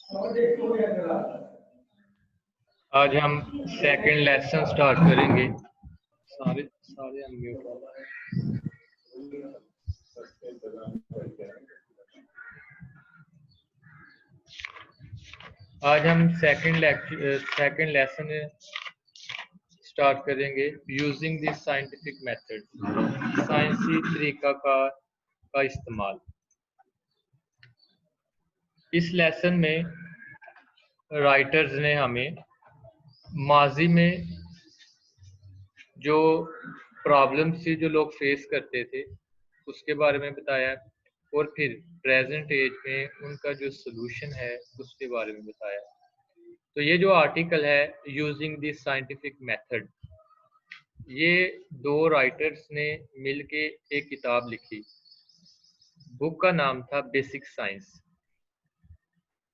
आज हम second lesson start करेंगे। सारे सारे अनम्यूट हो रहा है। आज हम सेकंड लेसन स्टार्ट करेंगे यूजिंग द साइंटिफिक मेथड, साइंसी तरीकाकार का इस्तेमाल। इस लेसन में राइटर्स ने हमें माजी में जो प्रॉब्लम्स थी जो लोग फेस करते थे उसके बारे में बताया, और फिर प्रेजेंट एज में उनका जो सोल्यूशन है उसके बारे में बताया। तो ये जो आर्टिकल है यूजिंग द साइंटिफिक मेथड, ये दो राइटर्स ने मिलके एक किताब लिखी। बुक का नाम था बेसिक साइंस।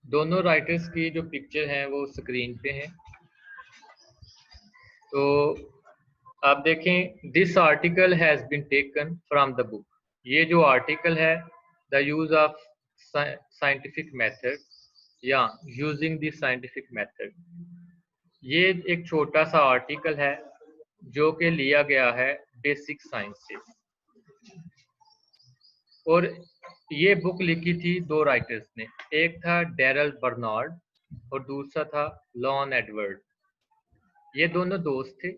दोनों राइटर्स की जो पिक्चर हैं वो स्क्रीन पे हैं। तो आप देखें, this article has been taken from the book. ये जो आर्टिकल है the use of scientific method या यूजिंग द साइंटिफिक मेथड, ये एक छोटा सा आर्टिकल है जो कि लिया गया है बेसिक साइंस से। और ये बुक लिखी थी दो राइटर्स ने, एक था डैरल बर्नार्ड और दूसरा था लॉन एडवर्ड। ये दोनों दोस्त थे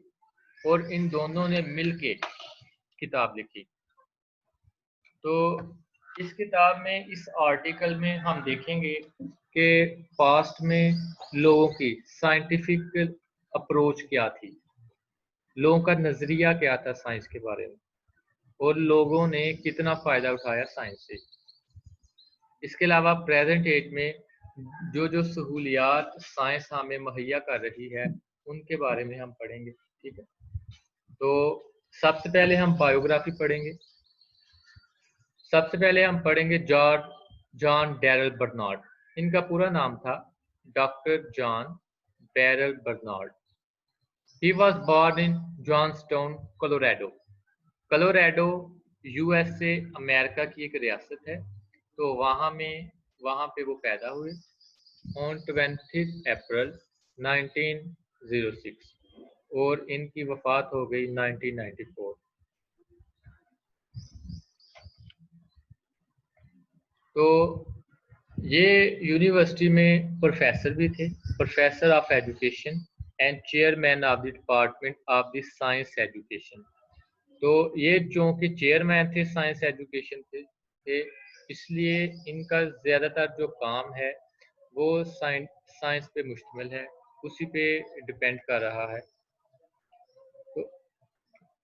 और इन दोनों ने मिलके किताब लिखी। तो इस किताब में, इस आर्टिकल में हम देखेंगे कि पास्ट में लोगों की साइंटिफिक अप्रोच क्या थी, लोगों का नजरिया क्या था साइंस के बारे में, और लोगों ने कितना फायदा उठाया साइंस से। इसके अलावा प्रेजेंट एज में जो जो सहूलियात साइंस हमें मुहैया कर रही है उनके बारे में हम पढ़ेंगे। ठीक है, तो सबसे पहले हम बायोग्राफी पढ़ेंगे। सबसे पहले हम पढ़ेंगे जॉन डैरल बर्नार्ड। इनका पूरा नाम था doctor John Darrell Bernard. He was born in Johnstown, Colorado. Colorado USA America की एक रियासत है। तो वहाँ पे वो पैदा हुए ऑन 20 अप्रैल 1906 और इनकी वफात हो गई 1994। तो ये यूनिवर्सिटी में प्रोफेसर भी थे, professor of education and chairman of the department of the science education. तो ये चूँकि चेयरमैन थे साइंस एजुकेशन थे, इसलिए इनका ज़्यादातर जो काम है वो साइंस पे मुश्तमिल है, उसी पे डिपेंड कर रहा है। तो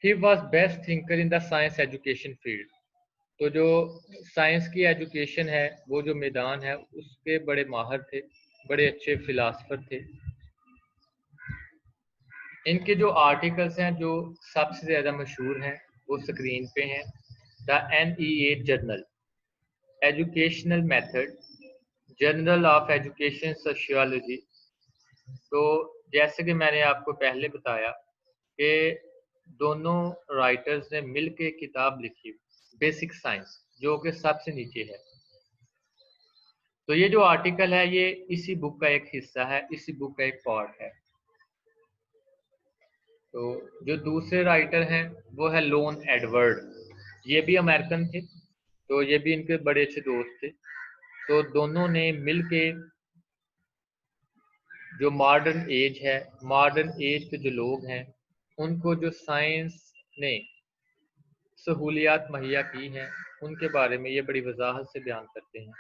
he was best thinker in the science education field. तो जो साइंस की एजुकेशन है, वो जो मैदान है उसके बड़े माहिर थे, बड़े अच्छे फिलासफर थे। इनके जो आर्टिकल्स हैं जो सबसे ज़्यादा मशहूर हैं वो स्क्रीन पे हैं। The NEA journal, educational method, journal of education sociology. तो जैसे कि मैंने आपको पहले बताया कि दोनों राइटर्स ने मिलके किताब लिखी बेसिक साइंस, जो कि सबसे नीचे है। तो ये जो आर्टिकल है ये इसी बुक का एक हिस्सा है, इसी बुक का एक पार्ट है। तो जो दूसरे राइटर हैं वो है लॉन एडवर्ड। ये भी अमेरिकन थे, तो ये भी इनके बड़े अच्छे दोस्त थे। तो दोनों ने मिलके जो मॉडर्न एज है, मॉडर्न एज के जो लोग हैं उनको जो साइंस ने सहूलियात मुहैया की हैं उनके बारे में ये बड़ी वजाहत से बयान करते हैं।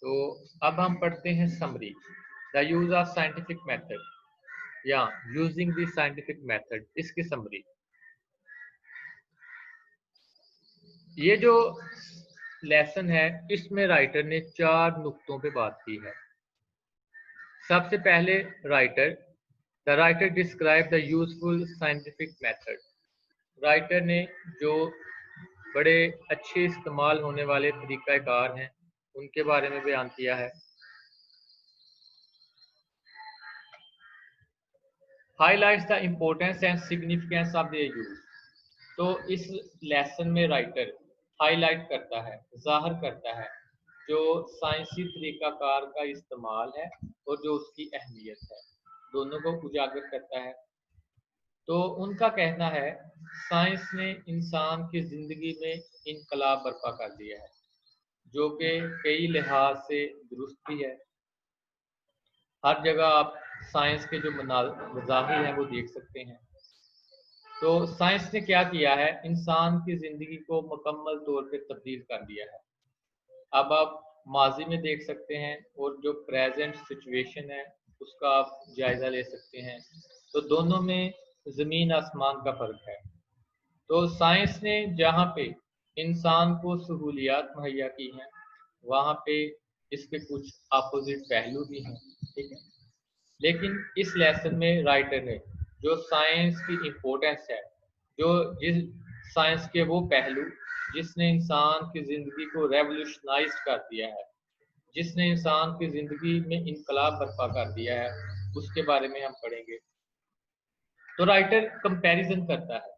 तो अब हम पढ़ते हैं summary, the use of scientific method या यूजिंग द साइंटिफिक मेथड, इसकी समरी। ये जो लेसन है इसमें राइटर ने 4 नुक्तों पे बात की है। सबसे पहले the writer describe the useful scientific method. Writer ने जो बड़े अच्छे इस्तेमाल होने वाले तरीक़ाकार हैं उनके बारे में बयान किया है। Highlights the importance and significance of their use. तो इस लेसन में राइटर हाईलाइट करता है, जाहिर करता है जो साइंसी तरीकाकार का इस्तेमाल है और जो उसकी अहमियत है, दोनों को उजागर करता है। तो उनका कहना है साइंस ने इंसान की ज़िंदगी में इनकलाब बर्पा कर दिया है, जो कि कई लिहाज से दुरुस्त भी है। हर जगह आप साइंस के जो मज़ाहिर हैं वो देख सकते हैं। तो साइंस ने क्या किया है, इंसान की ज़िंदगी को मुकम्मल तौर पे तब्दील कर दिया है। अब आप माजी में देख सकते हैं और जो प्रेजेंट सिचुएशन है उसका आप जायज़ा ले सकते हैं। तो दोनों में ज़मीन आसमान का फ़र्क है। तो साइंस ने जहाँ पे इंसान को सहूलियात मुहैया की हैं, वहाँ पे इसके कुछ अपोजिट पहलू भी हैं, ठीक है। लेकिन इस लेसन में राइटर ने जो साइंस की इम्पोर्टेंस है, जो जिस साइंस के वो पहलू जिसने इंसान की ज़िंदगी को रेवोल्यूशनाइज कर दिया है, जिसने इंसान की ज़िंदगी में इनकलाब बर्पा कर दिया है, उसके बारे में हम पढ़ेंगे। तो राइटर कंपैरिजन करता है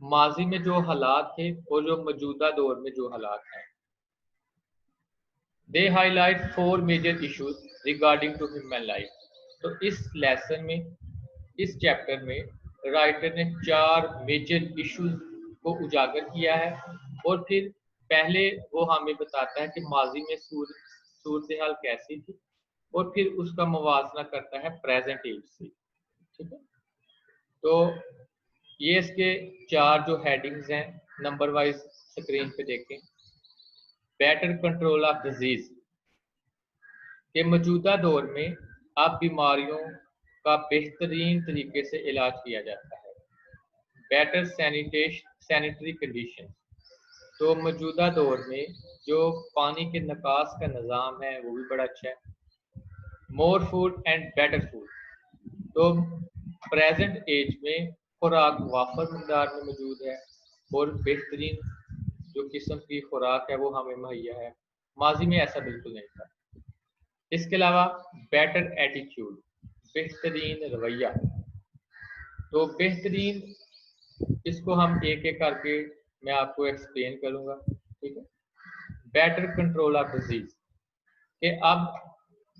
माजी में जो हालात थे और जो मौजूदा दौर में जो हालात हैं। They highlight 4 major issues regarding to human life. तो इस लेसन में, इस चैप्टर में राइटर ने 4 मेजर इश्यूज को उजागर किया है और फिर पहले वो हमें बताता है कि माजी में सूरत हाल कैसी थी और फिर उसका मुवाजना करता है प्रेजेंट एज से, ठीक है। तो ये इसके 4 जो हेडिंग्स हैं नंबर वाइज स्क्रीन पे देखें। बेटर कंट्रोल ऑफ डिजीज के मौजूदा दौर में अब बीमारियों का बेहतरीन तरीके से इलाज किया जाता है। बेटर सैनिटरी कंडीशन, तो मौजूदा दौर में जो पानी के निकास का निज़ाम है वो भी बड़ा अच्छा है। More food and better food, तो प्रेजेंट एज में खुराक वाफर मकदार में मौजूद है और बेहतरीन जो किस्म की खुराक है वो हमें मुहैया है। माजी में ऐसा बिल्कुल नहीं था। इसके अलावा बेटर एटीट्यूड, बेहतरीन रवैया, तो बेहतरीन, इसको हम एक एक करके मैं आपको एक्सप्लेन करूंगा, ठीक है। बेटर कंट्रोल ऑफ डिजीज, कि अब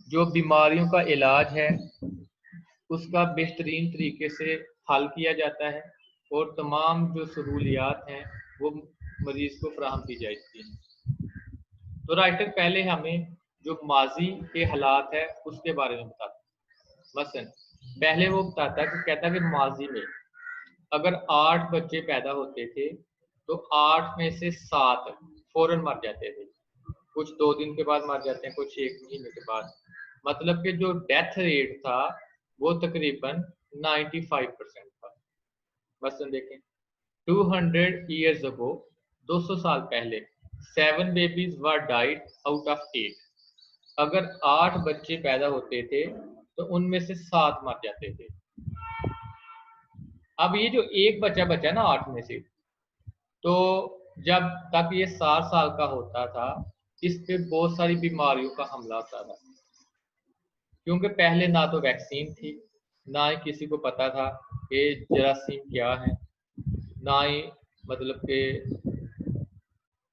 जो बीमारियों का इलाज है उसका बेहतरीन तरीके से हल किया जाता है और तमाम जो सहूलियात हैं वो मरीज को फराहम की जाती हैं। तो राइटर पहले हमें जो माजी के हालात है उसके बारे में बताता है। मसलन पहले वो बताता है कि कहता कि माजी में अगर 8 बच्चे पैदा होते थे तो 8 में से 7 फौरन मर जाते थे। कुछ 2 दिन के बाद मर जाते हैं, कुछ 1 महीने के बाद। मतलब कि जो डेथ रेट था वो तकरीबन 95% था। मसलन देखें 200 years ago, 200 साल पहले 7 babies were died out of 8। अगर 8 बच्चे पैदा होते थे तो उनमें से 7 मर जाते थे। अब ये जो एक बच्चा बचा ना 8 में से, तो जब तक ये 7 साल का होता था इस पे बहुत सारी बीमारियों का हमला होता था, क्योंकि पहले ना तो वैक्सीन थी, ना ही किसी को पता था कि जरासीम क्या है, ना ही मतलब कि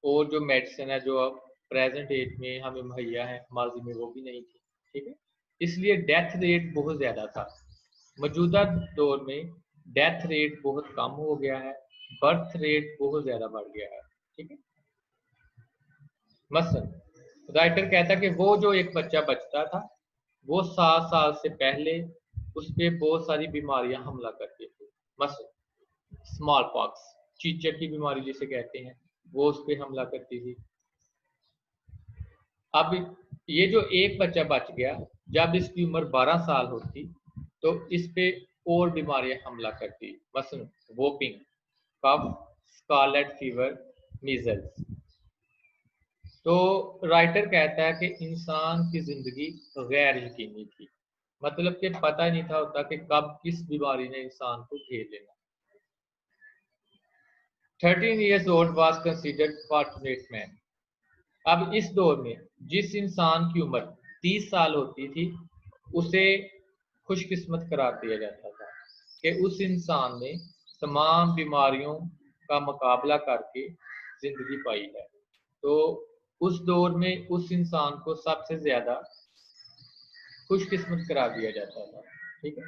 और जो मेडिसिन है जो अब प्रेजेंट एज में हमें मुहैया है, माजी में वो भी नहीं थी, ठीक है। इसलिए डेथ रेट बहुत ज़्यादा था। मौजूदा दौर में डेथ रेट बहुत कम हो गया है, बर्थ रेट बहुत ज़्यादा बढ़ गया है, ठीक है। मसलन राइटर कहता कि वो जो एक बच्चा बचता था वो 7 साल से पहले उस पर बहुत सारी बीमारियां हमला करती थी। मसलन स्मॉल पॉक्स, चीचड़ की बीमारी जिसे कहते हैं, वो उस पर हमला करती थी। अब ये जो एक बच्चा बच गया, जब इसकी उम्र 12 साल होती तो इस पे और बीमारियां हमला करती, मसलन वोपिंग, कफ, स्कारलेट फीवर, मीजल्स। तो राइटर कहता है कि इंसान की जिंदगी गैर यकीनी थी, मतलब कि पता ही नहीं था होता कि कब किस बीमारी ने इंसान को घेर लेना। 13 years old was considered fortunate man। अब इस दौर में जिस इंसान की उम्र 30 साल होती थी उसे खुशकिस्मत करार दिया जाता था कि उस इंसान ने तमाम बीमारियों का मुकाबला करके जिंदगी पाई है। तो उस दौर में उस इंसान को सबसे ज्यादा खुशकिस्मत करार दिया जाता था। ठीक है।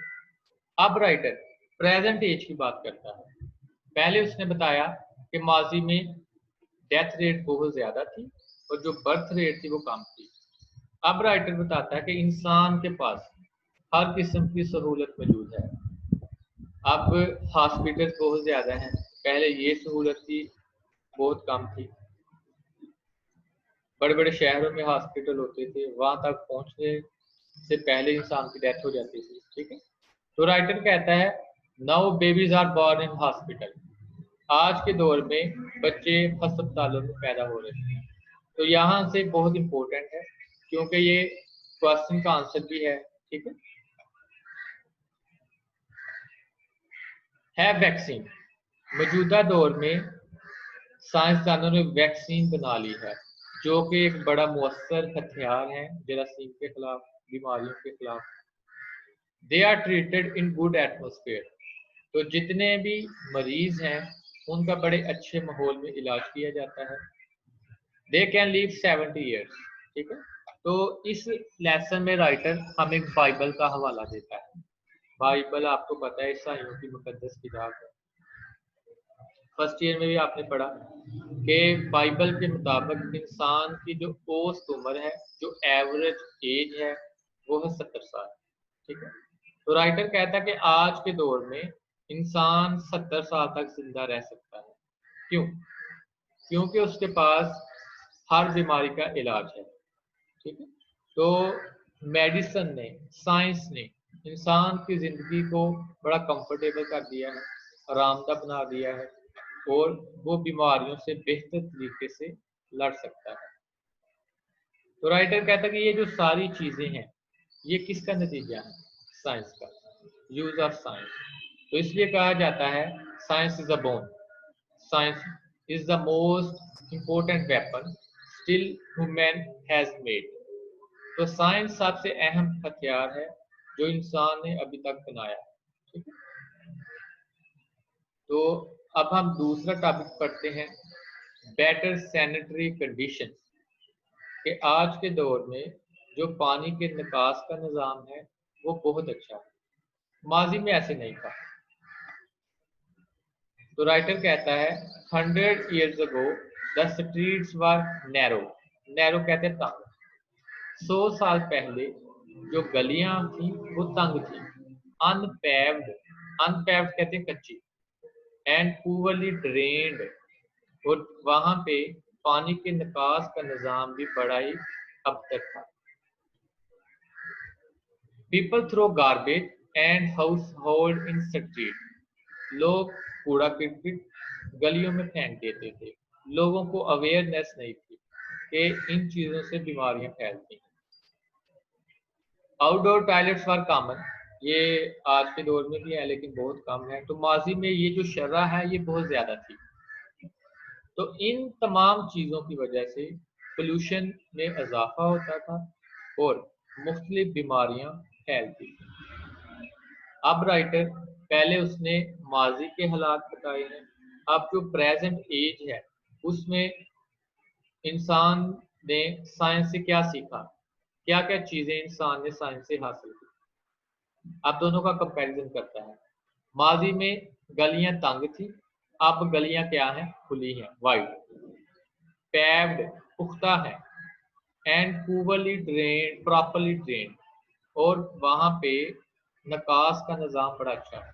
अब राइटर प्रेजेंट एज की बात करता है। पहले उसने बताया कि माजी में डेथ रेट बहुत ज्यादा थी और जो बर्थ रेट थी वो कम थी। अब राइटर बताता है कि इंसान के पास हर किस्म की सहूलत मौजूद है। अब हॉस्पिटल बहुत ज्यादा हैं, पहले ये सहूलत थी बहुत कम थी। बड़े बड़े शहरों में हॉस्पिटल होते थे, वहां तक पहुंचने से पहले इंसान की डेथ हो जाती थी। ठीक है। तो राइटर कहता है now babies are born in hospital. आज के दौर में बच्चे अस्पतालों में पैदा हो रहे हैं। तो यहाँ से बहुत इंपॉर्टेंट है क्योंकि ये क्वेश्चन का आंसर भी है। ठीक है वैक्सीन। मौजूदा दौर में साइंसदानों ने वैक्सीन बना ली है जो कि एक बड़ा मुअस्सर हथियार है जरासीम के खिलाफ, बीमारियों के खिलाफ। They are treated in good atmosphere. तो जितने भी मरीज हैं उनका बड़े अच्छे माहौल में इलाज किया जाता है। They can live 70 years. ठीक है। तो इस लेसन में राइटर हमें बाइबल का हवाला देता है। बाइबल आपको पता है ईसाइयों की मुकद्दस किताब है। फर्स्ट ईयर में भी आपने पढ़ा कि बाइबल के मुताबिक इंसान की जो औसत उम्र है, जो एवरेज एज है, वो है 70 साल। ठीक है। तो राइटर कहता है कि आज के दौर में इंसान 70 साल तक जिंदा रह सकता है। क्यों? क्योंकि उसके पास हर बीमारी का इलाज है। ठीक है। तो मेडिसिन ने, साइंस ने इंसान की जिंदगी को बड़ा कंफर्टेबल कर दिया है, आरामदा बना दिया है और वो बीमारियों से बेहतर तरीके से लड़ सकता है। तो राइटर कहता है कि ये जो सारी चीजें हैं ये किसका नतीजा है? साइंस का, यूज ऑफ साइंस। तो इसलिए कहा जाता है science is a bone, science is the most important weapon still human has made. तो साइंस सबसे अहम हथियार है जो इंसान ने अभी तक बनाया है। ठीक है। तो अब हम दूसरा टॉपिक पढ़ते हैं, बेटर सैनिटरी कंडीशन। कि आज के दौर में जो पानी के निकास का निज़ाम है वो बहुत अच्छा है, माजी में ऐसे नहीं था। तो राइटर कहता है 100 years ago the streets were narrow. Narrow कहते हैं तंग। 100 साल पहले जो गलियां थी वो तंग थी। अनपेव्ड, अनपेव्ड कहते हैं कच्ची। एंड पुअरली ड्रेन्ड, और वहां पे पानी के निकास का निजाम भी बड़ा ही अबतर था। People throw garbage and household in street. लोग कूड़ा किरकिट गलियों में फेंक देते थे। लोगों को अवेयरनेस नहीं थी कि इन चीजों से बीमारियां फैलती हैं। आउटडोर टॉयलेट्स वर कॉमन। ये आज के दौर में भी है लेकिन बहुत कम है। तो माजी में ये जो शरह है ये बहुत ज्यादा थी। तो इन तमाम चीज़ों की वजह से पोल्यूशन में इजाफा होता था और मुख्तलिफ बीमारियां फैलती थी। अब राइटर पहले उसने माजी के हालात बताए हैं। अब जो प्रेजेंट एज है उसमें इंसान ने साइंस से क्या सीखा, क्या क्या चीज़ें इंसान ने साइंस से हासिल की। अब दोनों का कंपैरिजन करता है। माजी में गलियां तंग थी, अब गलियां क्या हैं? खुली हैं, वाइड। पेव्ड, पुख्ता है। And poorly drain, properly drain, और वहां पे निकास का निजाम बड़ा अच्छा है,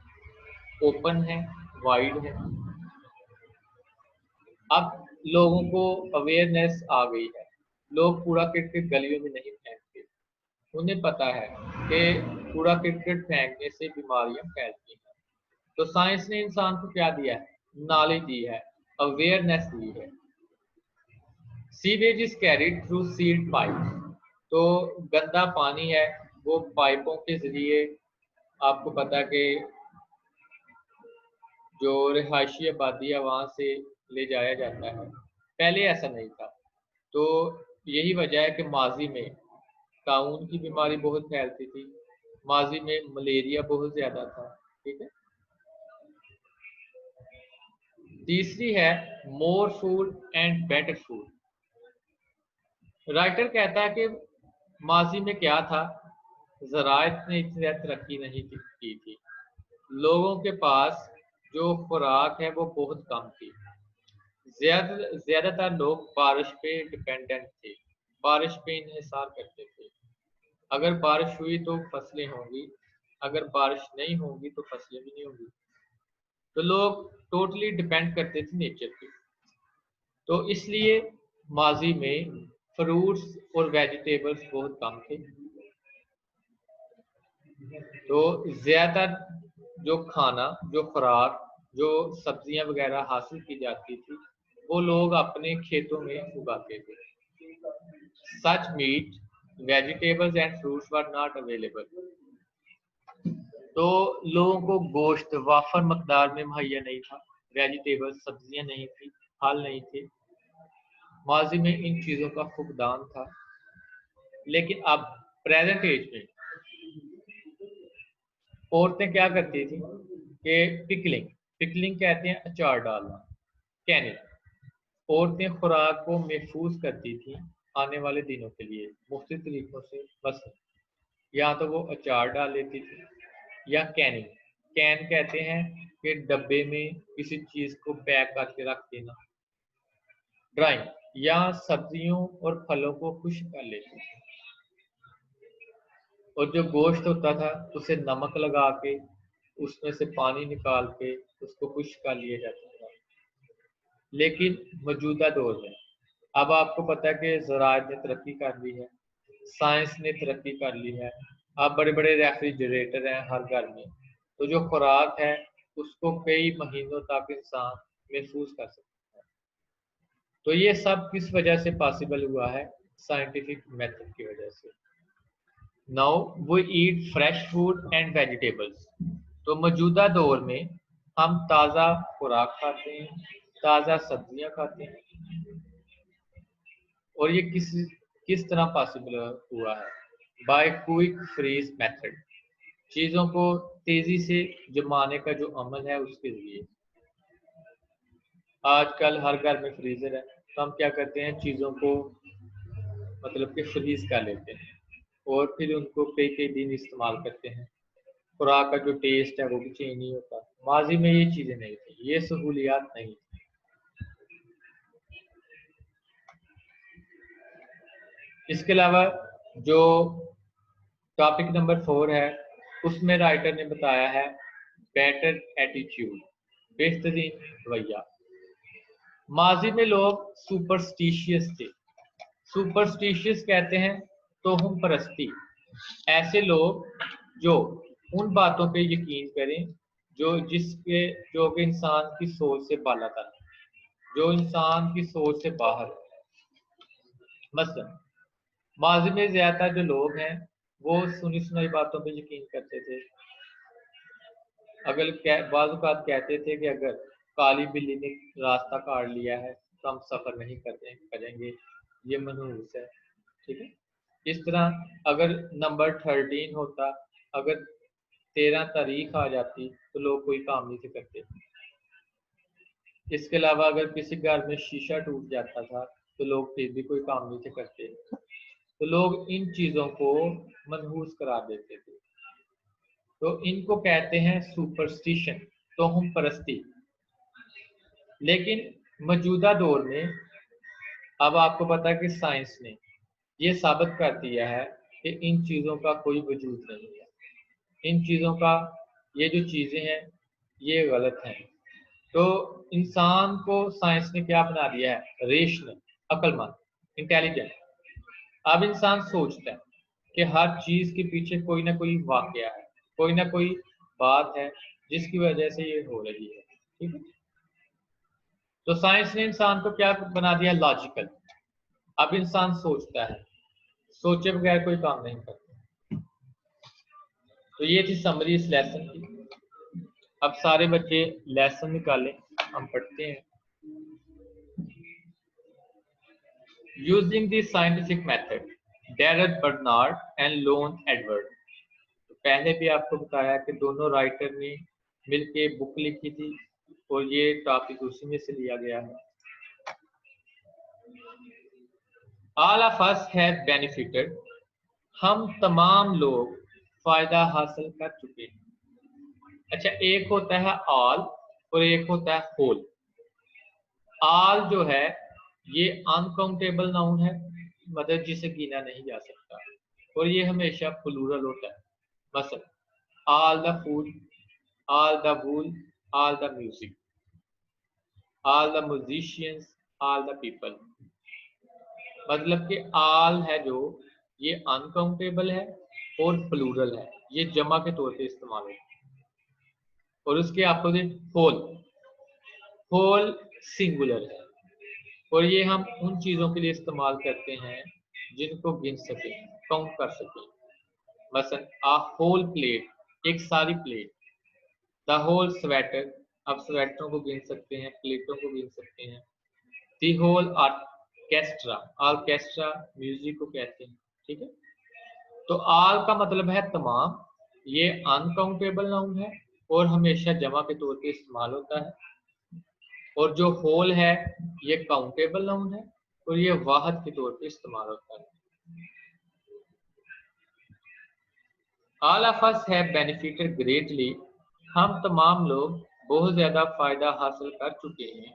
ओपन है, वाइड है। अब लोगों को अवेयरनेस आ गई है। लोग कूड़ा करकट गलियों में नहीं फेंकते। उन्हें पता है कि कूड़ा करकट फेंकने से बीमारियां फैलती हैं। तो साइंस ने इंसान को क्या दिया है? नॉलेज दी है, अवेयरनेस दी है। Sewage is carried through sealed pipe. तो गंदा पानी है वो पाइपों के जरिए, आपको पता है कि जो रिहायशी आबादी है वहां से ले जाया जाता है। पहले ऐसा नहीं था। तो यही वजह है कि माजी में ताउन की बीमारी बहुत फैलती थी, माजी में मलेरिया बहुत ज्यादा था। ठीक है। तीसरी है more food and better food. Writer कहता है कि माजी में क्या था, ज़राअत ने इतनी तरक्की नहीं की थी, लोगों के पास जो खुराक है वो बहुत कम थी, ज्यादातर लोग बारिश पे डिपेंडेंट थे, बारिश पे इन्हिसार करते थे। अगर बारिश हुई तो फसलें होंगी, अगर बारिश नहीं होगी तो फसलें भी नहीं होंगी। तो लोग टोटली डिपेंड करते थे नेचर पे। तो इसलिए माजी में फ्रूट्स और वेजिटेबल्स बहुत कम थे। तो ज्यादातर जो खाना, जो खुराक, जो सब्जियां वगैरह हासिल की जाती थी वो लोग अपने खेतों में उगाते थे। Such meat, vegetables and fruits were not available. तो लोगों को गोश्त वाफर मकदार में मुहैया नहीं था, वेजिटेबल्स सब्जियां नहीं थी, फल नहीं थे। माजी में इन चीज़ों का फुकदान था। लेकिन अब प्रेजेंट एज में औरतें क्या करती थी कि पिकलिंग, पिकलिंग कहते हैं अचार डालना, कैनिंग। औरतें खुराक को महफूज करती थी आने वाले दिनों के लिए मुख्तलिफ तरीकों से। बस या तो वो अचार डाल लेती थी या कैनिंग, कैन कहते हैं कि डब्बे में किसी चीज़ को पैक करके रख देना। ड्राइंग, या सब्जियों और फलों को खुश्क कर लेती थी। और जो गोश्त होता था उसे नमक लगा के उसमें से पानी निकाल के उसको खुश्क कर लिया जाता था। लेकिन मौजूदा दौर में अब आपको पता है कि ज़राअत ने तरक्की कर ली है, साइंस ने तरक्की कर ली है। अब बड़े बड़े रेफ्रिजरेटर हैं हर घर में, तो जो खुराक है उसको कई महीनों तक इंसान महफूज कर सकता है। तो ये सब किस वजह से पॉसिबल हुआ है? साइंटिफिक मेथड की वजह से। Now we eat fresh food and vegetables. तो मौजूदा दौर में हम ताज़ा खुराक खाते हैं, ताज़ा सब्जियां खाते हैं। और ये किस तरह पॉसिबल हुआ है? बाय क्विक फ्रीज मेथड, चीज़ों को तेज़ी से जमाने का जो अमल है उसके लिए। आजकल हर घर में फ्रीज़र है, तो हम क्या करते हैं, चीज़ों को मतलब कि फ्रीज कर लेते हैं और फिर उनको कई कई दिन इस्तेमाल करते हैं। खुराक का जो टेस्ट है वो भी चेंज नहीं होता। माजी में ये चीज़ें नहीं थी, ये सहूलियात नहीं थी। इसके अलावा जो टॉपिक नंबर 4 है उसमें राइटर ने बताया है बेटर एटीट्यूड, बेहतरीन रवैया। माजी में लोग सुपरस्टिशियस थे। सुपरस्टिशियस कहते हैं तोहम परस्ती, ऐसे लोग जो उन बातों पे यकीन करें जो कि इंसान की सोच से बालातर, जो इंसान की सोच से बाहर है। मसलन माजी में ज्यादातर जो लोग हैं वो सुनी सुनाई बातों पे यकीन करते थे। अगर बाज़ औक़ात कहते थे कि अगर काली बिल्ली ने रास्ता काट लिया है तो हम सफ़र नहीं करेंगे, ये मनहूस है। ठीक है। इस तरह अगर नंबर 13 होता, अगर 13 तारीख आ जाती तो लोग कोई काम नहीं थे करते। इसके अलावा अगर किसी घर में शीशा टूट जाता था तो लोग फिर भी कोई काम नहीं थे करते। तो लोग इन चीज़ों को मनहूस करार देते थे। तो इनको कहते हैं सुपरस्टिशन, तोहम परस्ती। लेकिन मौजूदा दौर में अब आपको पता है कि साइंस ने ये साबित कर दिया है कि इन चीज़ों का कोई वजूद नहीं है। इन चीज़ों का, ये जो चीज़ें हैं ये गलत हैं। तो इंसान को साइंस ने क्या बना दिया है? रेशनल, अक्लमंद, इंटेलिजेंट। अब इंसान सोचता है कि हर चीज़ के पीछे कोई ना कोई वाकया है, कोई ना कोई बात है जिसकी वजह से ये हो रही है। ठीक है। तो साइंस ने इंसान को क्या बना दिया? लॉजिकल। अब इंसान सोचता है, सोचे बगैर कोई काम नहीं करता। तो ये थी समरी इस लेसन की। अब सारे बच्चे लेसन निकालें, हम पढ़ते हैं। Using the scientific method, Darrell Bernard and Lon Edward. तो पहले भी आपको बताया कि दोनों राइटर ने मिलके बुक लिखी थी और ये टॉपिक उसी में से लिया गया है। All of us have benefited, हम तमाम लोग फायदा हासिल कर चुके हैं। अच्छा, एक होता है ऑल और एक होता है होल। ऑल जो है ये अनकाउंटेबल नाउन है, मतलब जिसे गिना नहीं जा सकता, और ये हमेशा प्लूरल होता है। मसलन all the food, all the wool, all the music, all the musicians, all the people. मतलब कि ऑल है जो ये अनकाउंटेबल है और प्लूरल है, ये जमा के तौर पे इस्तेमाल होता है। और उसके अपोजिट होल, होल सिंगुलर है, और ये हम उन चीजों के लिए इस्तेमाल करते हैं जिनको गिन सके, काउंट कर सके। मसलन आ होल प्लेट, एक सारी प्लेट। द होल स्वेटर, आप स्वेटरों को गिन सकते हैं, प्लेटों को गिन सकते हैं। The whole orchestra, orchestra music को कहते हैं। ठीक है, तो ऑल का मतलब है तमाम, ये अनकाउंटेबल नाउन है और हमेशा जमा के तौर पे इस्तेमाल होता है। और जो होल है ये काउंटेबल नाउन है और ये वाहद के तौर पे इस्तेमाल होता है। All of us have benefited greatly, हम तमाम लोग बहुत ज्यादा फायदा हासिल कर चुके हैं।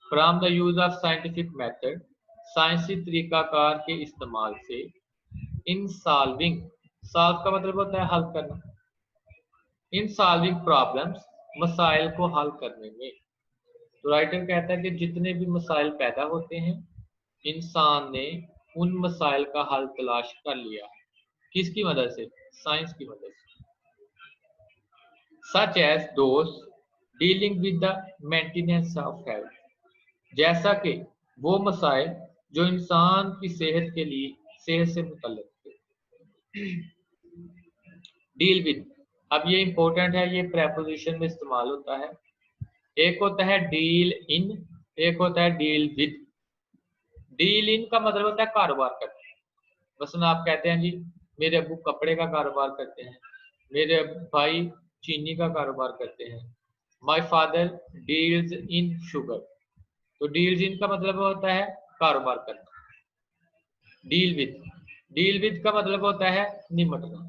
From the use of scientific method, साइंसी तरीकाकार के इस्तेमाल से। इन सॉल्विंग, सॉल्व का मतलब होता है हल करना। इन सॉल्विंग प्रॉब्लम्स, मसाइल को हल करने में। तो राइटर कहता है कि जितने भी मसाइल पैदा होते हैं, इंसान ने उन मसाइल का हल तलाश कर लिया। किसकी मदद से? साइंस की मदद से। Such as those dealing with the maintenance of health, जैसा कि वो मसाइल जो इंसान की सेहत के लिए, सेहत से मुतल्लिक थे। डील विद, अब ये इंपॉर्टेंट है, ये प्रेपोजिशन में इस्तेमाल होता है। एक होता है डील इन, एक होता है डील विद। डील इन का मतलब होता है कारोबार करना। मसलन आप कहते हैं जी मेरे अब्बू कपड़े का कारोबार करते हैं, मेरे भाई चीनी का कारोबार करते हैं। My father deals in sugar, तो डील्स इन का मतलब होता है कारोबार करना। डील विद का मतलब होता है निमटना।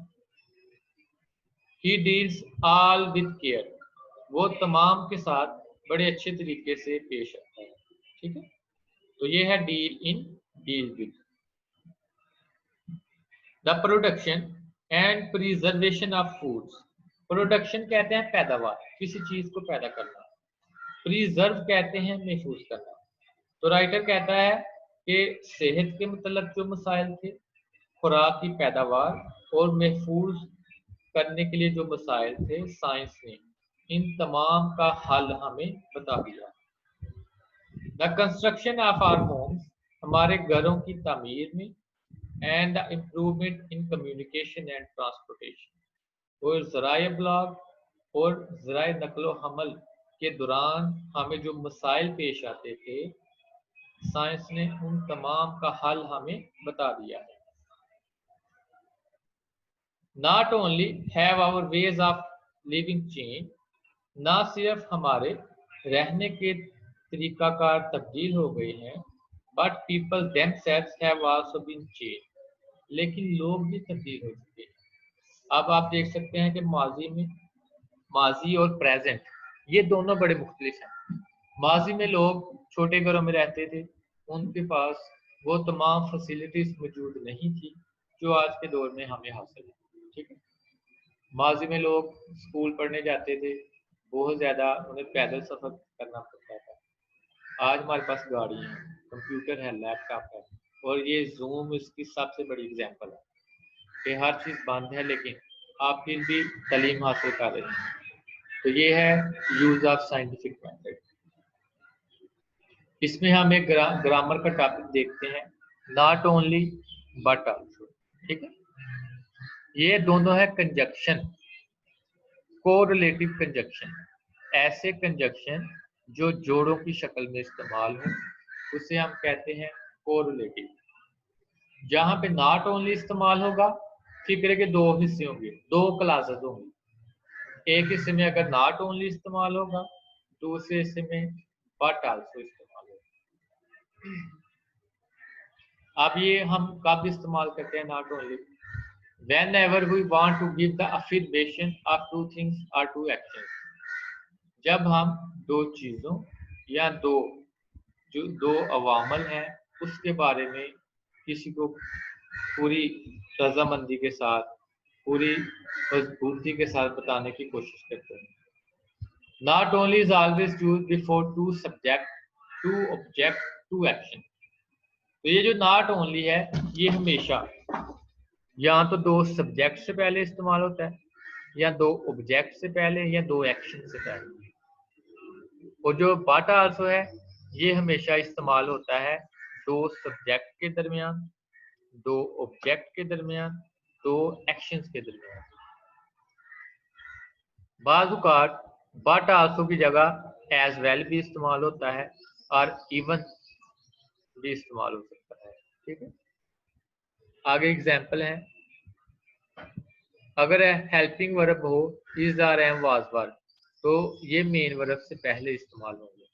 He deals all with care, वो तमाम के साथ बड़े अच्छे तरीके से पेश आता है। ठीक है, तो ये है deal in, deal with. The production and preservation of foods, production कहते हैं पैदावार, किसी चीज को पैदा करना। प्रिजर्व कहते हैं महफूज करना। तो राइटर कहता है कि सेहत के मतलब जो मसाइल थे, खुराक की पैदावार और महफूज करने के लिए जो मसाइल थे, साइंस ने इन तमाम का हल हमें बता दिया। The construction of our homes, हमारे घरों की तामीर में। And the improvement in communication and transportation, और ज़राए ब्लॉग और ज़राए नकलो हमल के दौरान हमें जो मसाइल पेश आते थे, साइंस ने उन तमाम का हल हमें बता दिया है। Not only have our ways of living change, ना सिर्फ हमारे रहने के तरीकाकार तब्दील हो गए हैं, but people themselves have also been change, लेकिन लोग भी तब्दील हो चुके हैं। अब आप देख सकते हैं कि माजी में, माजी और प्रेजेंट ये दोनों बड़े मुख्तलिफ हैं। माजी में लोग छोटे घरों में रहते थे, उनके पास वो तमाम फैसिलिटीज मौजूद नहीं थी जो आज के दौर में हमें हासिल है। ठीक है, माजी में लोग स्कूल पढ़ने जाते थे, बहुत ज़्यादा उन्हें पैदल सफ़र करना पड़ता था। आज हमारे पास गाड़ी है, कंप्यूटर है, लैपटॉप है, और ये जूम इसकी सबसे बड़ी एग्जांपल है कि हर चीज़ बंद है लेकिन आप फिर भी तालीम हासिल कर रहे हैं। तो ये है यूज ऑफ साइंटिफिक मेथड। इसमें हम एक ग्रामर का टॉपिक देखते हैं, नॉट ओनली बट ऑल्सो। ठीक है, ये दोनों है कंजक्शन, कोरिलेटिव कंजक्शन। ऐसे कंजक्शन जो जोड़ों की शक्ल में इस्तेमाल हो उसे हम कहते हैं कोरिलेटिव। जहां पे नॉट ओनली इस्तेमाल होगा, फिक्रे के दो हिस्से होंगे, दो क्लासेस होंगी। एक हिस्से में अगर नॉट ओनली इस्तेमाल होगा, दूसरे हिस्से में बट आल्सो इस्तेमाल होगा। अब ये हम कब इस्तेमाल करते हैं? Not only whenever we want to give the affirmation of two things or two actions, जब हम दो चीजों या दो अवामल हैं उसके बारे में किसी को पूरी रजामंदी के साथ, पूरी मजबूती के साथ बताने की कोशिश करते हैं. Not only is always used before two subject, two object, two action. तो ये जो नॉट ओनली है ये हमेशा या तो दो सब्जेक्ट से पहले इस्तेमाल होता है, या दो ऑब्जेक्ट से पहले, या दो एक्शन से पहले. और जो बट आल्सो है ये हमेशा इस्तेमाल होता है दो सब्जेक्ट के दरमियान, दो ऑब्जेक्ट के दरमियान, दो एक्शंस के दरमियान. बाज़-औक़ात बट आल्सो की जगह एज वेल भी इस्तेमाल होता है और इवन भी इस्तेमाल हो सकता है. ठीक है, आगे एग्जाम्पल है. अगर हेल्पिंग वर्ब हो is, are, am, was verb, तो ये मेन वर्ब से पहले इस्तेमाल होंगे.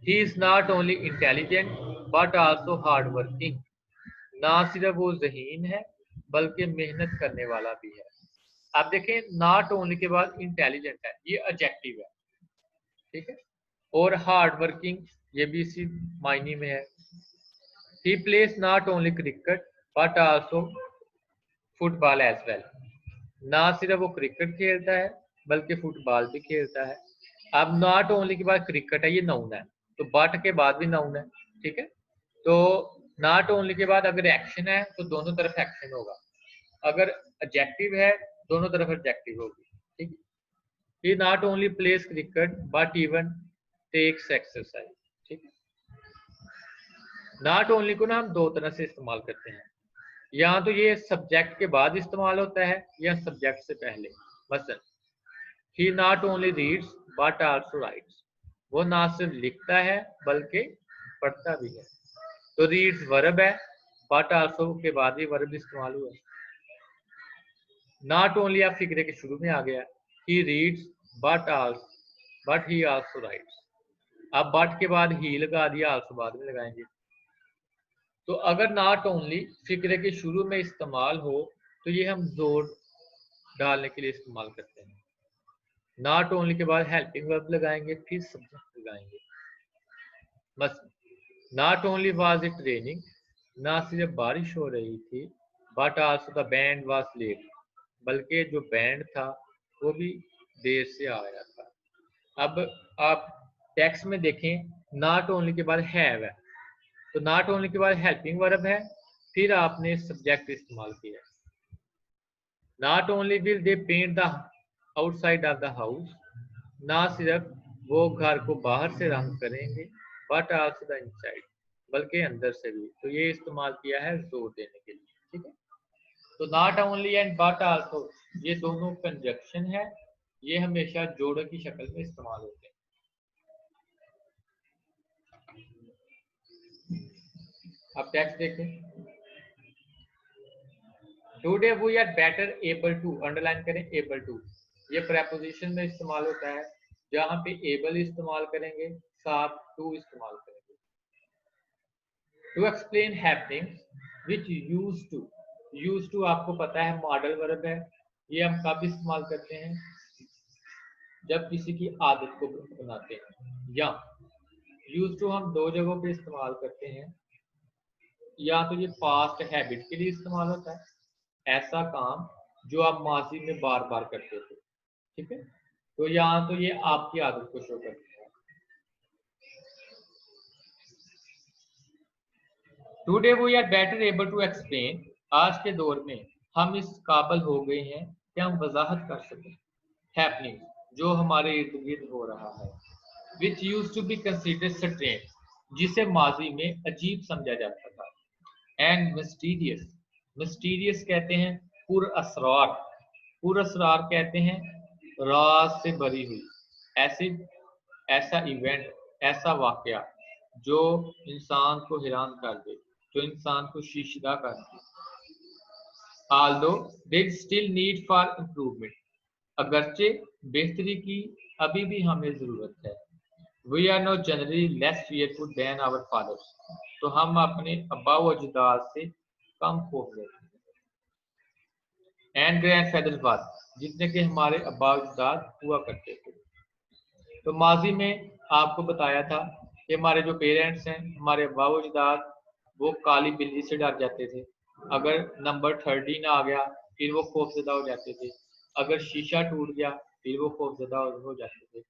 He is not only intelligent but also hard working. ना सिर्फ वो ज़हीन है बल्कि मेहनत करने वाला भी है. आप देखें नॉट ओनली के बाद इंटेलिजेंट है, ये एडजेक्टिव है. ठीक है, और हार्ड वर्किंग ये भी इसी मायने में है. He plays not only cricket but also football as well. ना सिर्फ वो क्रिकेट खेलता है बल्कि फुटबॉल भी खेलता है. अब नॉट ओनली के बाद क्रिकेट है, ये नाउन है, तो बट के बाद भी नाउन है. ठीक है, तो नॉट ओनली के बाद अगर एक्शन है तो दोनों तरफ एक्शन होगा, अगर एडजेक्टिव है दोनों तरफ एडजेक्टिव होगी. ठीक है, he not only plays cricket but even takes exercise. ठीक है, नॉट ओनली को ना हम दो तरह से इस्तेमाल करते हैं, या तो ये सब्जेक्ट के बाद इस्तेमाल होता है या सब्जेक्ट से पहले. मसलन he not only reads but also writes. वो ना सिर्फ लिखता है बल्कि पढ़ता भी है. तो रीड्स वर्ब है, बट आल्सो के बाद ही वर्ब इस्तेमाल हुआ है. नॉट ओनली आप फिक्रे के शुरू में आ गया, he reads but he also rights. अब बट के बाद ही लगा दिया, आल्सो बाद में लगाएंगे. तो अगर नॉट ओनली फिक्रे के शुरू में इस्तेमाल हो तो ये हम जोर डालने के लिए इस्तेमाल करते हैं. नॉट ओनली के बाद हेल्पिंग वर्ब लगाएंगे, फिर सब्जेक्ट लगाएंगे. बस not only was it raining, ना सिर्फ बारिश हो रही थी, but also the band was late, बल्कि जो बैंड था वो भी देर से आया था. अब आप टेक्स्ट में देखें नॉट ओनली के बाद हैव है, तो नॉट ओनली के बाद हेल्पिंग वर्ब है, फिर आपने सब्जेक्ट इस्तेमाल किया. Not only will they paint the outside of the house, ना सिर्फ वो घर को बाहर से रंग करेंगे बट आल्सो द इनसाइड, बल्कि अंदर से भी. तो ये इस्तेमाल किया है जोर देने के लिए. ठीक है, तो not only and but also ये दोनों कंजक्शन है, ये हमेशा जोड़ की शक्ल में इस्तेमाल होते हैं. अब टेक्स्ट देखें. Today we are better able to, underline करें एबल टू. ये प्रेपोजिशन में इस्तेमाल होता है, जहां पे एबल इस्तेमाल करेंगे साथ टू इस्तेमाल करेंगे. To explain happenings which use to आपको पता है मॉडल वर्ब है. ये हम कब इस्तेमाल करते हैं? जब किसी की आदत को बनाते हैं. या यूज टू हम दो जगहों पे इस्तेमाल करते हैं, या तो ये पास्ट हैबिट के लिए इस्तेमाल होता है, ऐसा काम जो आप माजी में बार बार करते थे. ठीक है, तो यहाँ तो ये आपकी आदत को शो करता है. Today we are better able to explain, आज के दौर में हम इस काबिल हो गए हैं कि हम वजाहत कर सकें हैपनिंग जो हमारे इर्द गिर्द हो रहा है. Which use to be considered strange, जिसे माजी में अजीब समझा जाता था. एंड मिस्टीरियस, मिस्टीरियस कहते हैं पुरअसरार, पुरअसरार कहते हैं राज से भरी हुई. ऐसा इवेंट, ऐसा वाकया जो इंसान को हैरान कर दे, जो इंसान को शीशदा कर दे. Although there is still need for improvement, अगरचे बेहतरी की अभी भी हमें जरूरत है. We are now generally less fearful than our fathers, तो हम अपने अब्बा अजदाद से कम खौफ रहते हैं। एंड ग्रैंड फादर्स बाद, जितने के हमारे अब्बा अजदाद हुआ करते थे। तो माजी में आपको बताया था कि हमारे जो पेरेंट्स हैं, हमारे अब्बा अजदाद, वो काली बिल्ली से डर जाते थे। अगर नंबर 13 आ गया फिर वो खौफजदा हो जाते थे। अगर शीशा टूट गया फिर वो खौफजदा हो जाते थे।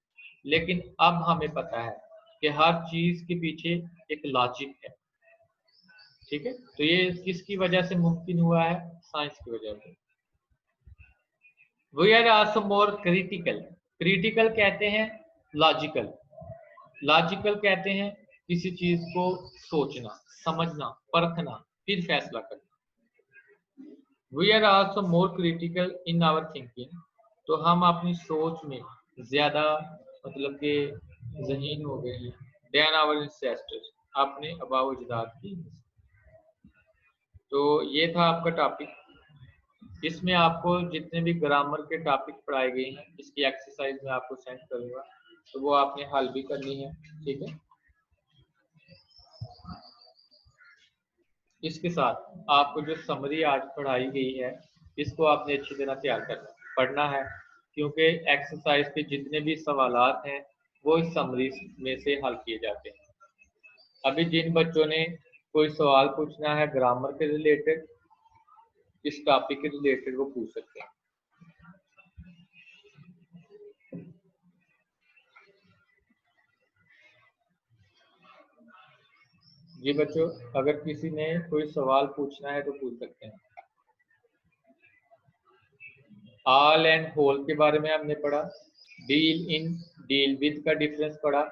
लेकिन अब हमें पता है कि हर चीज के पीछे एक लॉजिक है। ठीक है, तो ये किसकी वजह से मुमकिन हुआ है? साइंस की वजह से। We are also more critical. Critical कहते हैं लॉजिकल, लॉजिकल कहते हैं किसी चीज को सोचना, समझना, परखना, फिर फैसला करना। We are also more critical in our thinking. तो हम अपनी सोच में ज्यादा मतलब के ज़हीन हो गए हैं देन आवर एंसेस्टर्स, अपने आबाओ अजदाद की। तो ये था आपका टॉपिक। इसमें आपको जितने भी ग्रामर के टॉपिक पढ़ाए गए हैं इसकी एक्सरसाइज मैं आपको सेंड करूंगा, तो वो आपने हल भी करनी है। ठीक है, इसके साथ आपको जो समरी आज पढ़ाई गई है इसको आपने अच्छी तरह तैयार करना पढ़ना है, क्योंकि एक्सरसाइज के जितने भी सवालात हैं वो इस समरी में से हल किए जाते हैं। अभी जिन बच्चों ने कोई सवाल पूछना है ग्रामर के रिलेटेड, इस टॉपिक के रिलेटेड, वो पूछ सकते हैं। जी बच्चों, अगर किसी ने कोई सवाल पूछना है तो पूछ सकते हैं। ऑल एंड होल के बारे में हमने पढ़ा, डील इन, डील विद का डिफरेंस पढ़ा,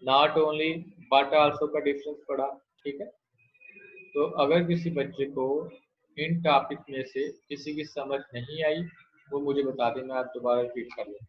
नॉट ओनली बट आल्सो का डिफरेंस पढ़ा। ठीक है, तो अगर किसी बच्चे को इन टॉपिक में से किसी की समझ नहीं आई वो मुझे बता दें, मैं आप दोबारा रिपीट कर लूँ।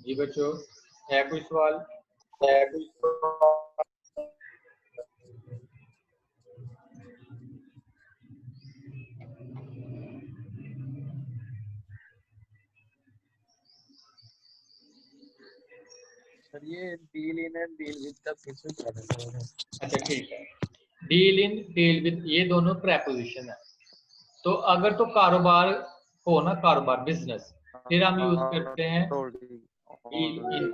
जी बच्चों, है कोई सवाल? सर ये deal in and deal with का फिर से क्या है? अच्छा ठीक है, डील इन डील विद ये दोनों प्रेपोजिशन है। तो अगर तो कारोबार हो ना, कारोबार बिजनेस, फिर हम यूज करते हैं डील इन।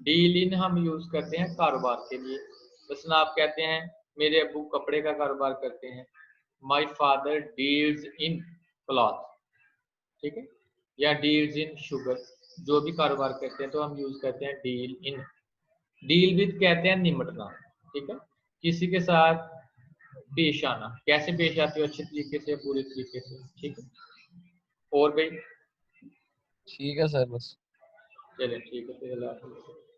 डील इन हम यूज करते हैं कारोबार के लिए। जैसे आप कहते हैं मेरे अब्बू कपड़े का कारोबार करते हैं, my father deals in cloth. ठीक है, या डील्स इन शुगर, जो भी कारोबार करते हैं तो हम यूज करते हैं डील इन। डील विद कहते हैं निमटना। ठीक है, किसी के साथ पेश आना, कैसे पेश आते हो? अच्छे तरीके से, पूरे तरीके से। ठीक है, और भाई ठीक है सर बस। चलिए ठीक है, फिर अल्लाह हाफिज़।